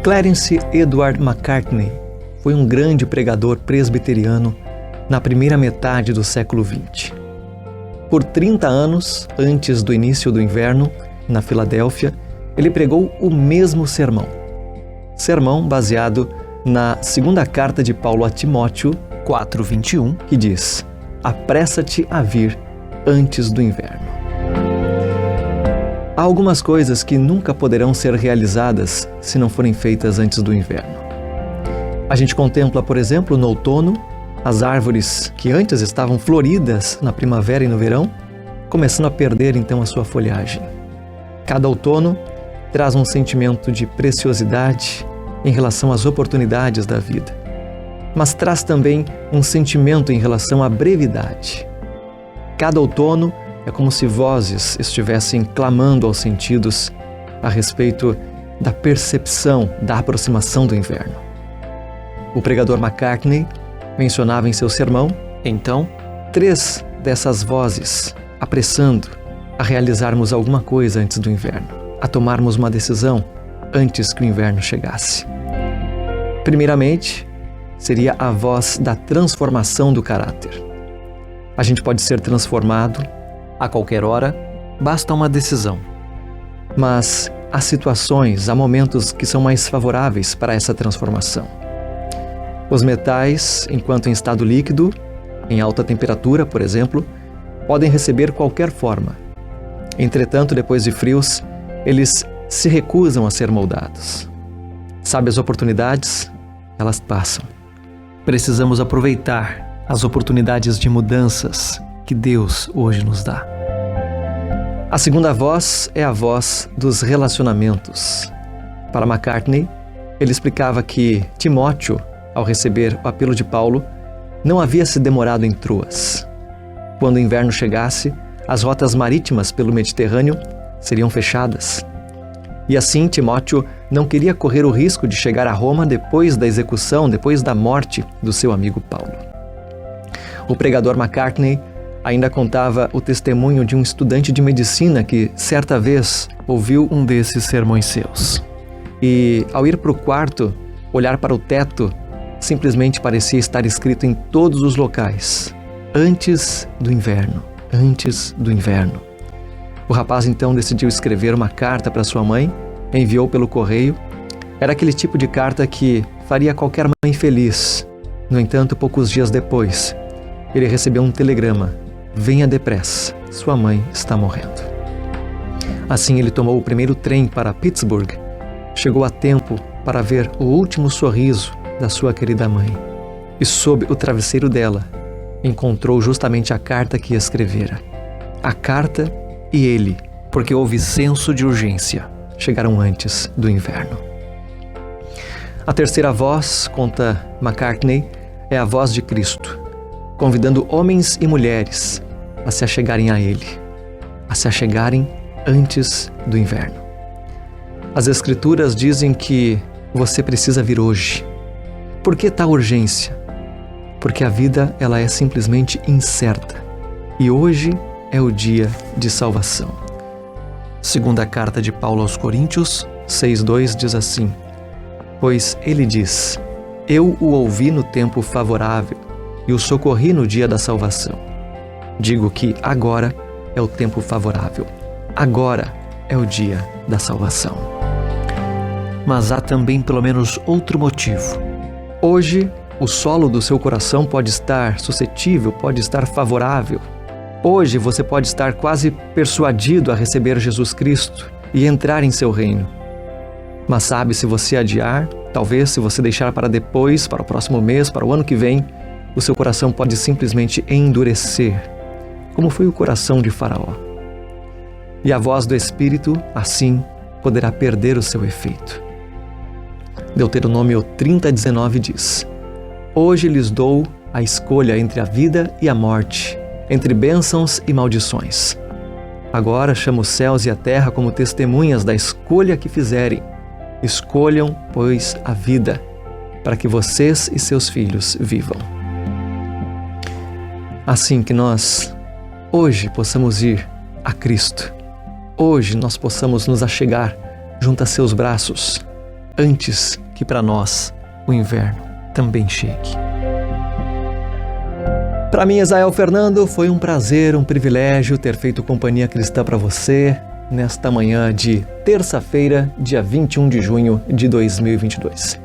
Clarence Edward Macartney foi um grande pregador presbiteriano na primeira metade do século XX. Por 30 anos, antes do início do inverno, na Filadélfia, ele pregou o mesmo sermão. Sermão baseado na segunda carta de Paulo a Timóteo, 4:21, que diz: apressa-te a vir antes do inverno. Há algumas coisas que nunca poderão ser realizadas se não forem feitas antes do inverno. A gente contempla, por exemplo, no outono, as árvores que antes estavam floridas na primavera e no verão, começando a perder então a sua folhagem. Cada outono traz um sentimento de preciosidade em relação às oportunidades da vida, mas traz também um sentimento em relação à brevidade. Cada outono é como se vozes estivessem clamando aos sentidos a respeito da percepção da aproximação do inverno. O pregador Macartney mencionava em seu sermão, então, 3 dessas vozes apressando a realizarmos alguma coisa antes do inverno, a tomarmos uma decisão antes que o inverno chegasse. Primeiramente, seria a voz da transformação do caráter. A gente pode ser transformado a qualquer hora, basta uma decisão. Mas há situações, há momentos que são mais favoráveis para essa transformação. Os metais, enquanto em estado líquido, em alta temperatura, por exemplo, podem receber qualquer forma. Entretanto, depois de frios, eles se recusam a ser moldados. Sabe, as oportunidades, elas passam. Precisamos aproveitar as oportunidades de mudanças que Deus hoje nos dá. A segunda voz é a voz dos relacionamentos. Para Macartney, ele explicava que Timóteo, ao receber o apelo de Paulo, não havia se demorado em Troas. Quando o inverno chegasse, as rotas marítimas pelo Mediterrâneo seriam fechadas. E assim Timóteo não queria correr o risco de chegar a Roma depois da execução, depois da morte do seu amigo Paulo. O pregador Macartney ainda contava o testemunho de um estudante de medicina que, certa vez, ouviu um desses sermões seus. E, ao ir para o quarto, olhar para o teto, simplesmente parecia estar escrito em todos os locais: antes do inverno, antes do inverno. O rapaz então decidiu escrever uma carta para sua mãe, enviou pelo correio. Era aquele tipo de carta que faria qualquer mãe feliz. No entanto, poucos dias depois, ele recebeu um telegrama: venha depressa, sua mãe está morrendo. Assim ele tomou o primeiro trem para Pittsburgh, chegou a tempo para ver o último sorriso da sua querida mãe. E sob o travesseiro dela, encontrou justamente a carta que escrevera. A carta e ele, porque houve senso de urgência, chegaram antes do inverno. A terceira voz, conta Macartney, é a voz de Cristo, convidando homens e mulheres a se achegarem a Ele, a se achegarem antes do inverno. As Escrituras dizem que você precisa vir hoje. Por que tal urgência? Porque a vida, ela é simplesmente incerta. E hoje é o dia de salvação. Segunda carta de Paulo aos Coríntios, 6:2 diz assim: pois ele diz: eu o ouvi no tempo favorável e o socorri no dia da salvação. Digo que agora é o tempo favorável. Agora é o dia da salvação. Mas há também pelo menos outro motivo. Hoje, o solo do seu coração pode estar suscetível, pode estar favorável. Hoje você pode estar quase persuadido a receber Jesus Cristo e entrar em seu reino. Mas sabe, se você adiar, talvez se você deixar para depois, para o próximo mês, para o ano que vem, o seu coração pode simplesmente endurecer, como foi o coração de Faraó. E a voz do Espírito, assim, poderá perder o seu efeito. Deuteronômio 30:19 diz: hoje lhes dou a escolha entre a vida e a morte, entre bênçãos e maldições. Agora chamo os céus e a terra como testemunhas da escolha que fizerem. Escolham, pois, a vida, para que vocês e seus filhos vivam. Assim que nós, hoje, possamos ir a Cristo. Hoje nós possamos nos achegar junto a seus braços, antes que para nós o inverno também chegue. Para mim, Israel Fernando, foi um prazer, um privilégio ter feito companhia cristã para você nesta manhã de terça-feira, dia 21 de junho de 2022.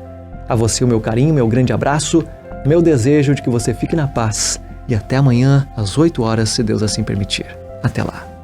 A você o meu carinho, meu grande abraço, meu desejo de que você fique na paz e até amanhã às 8 horas, se Deus assim permitir. Até lá.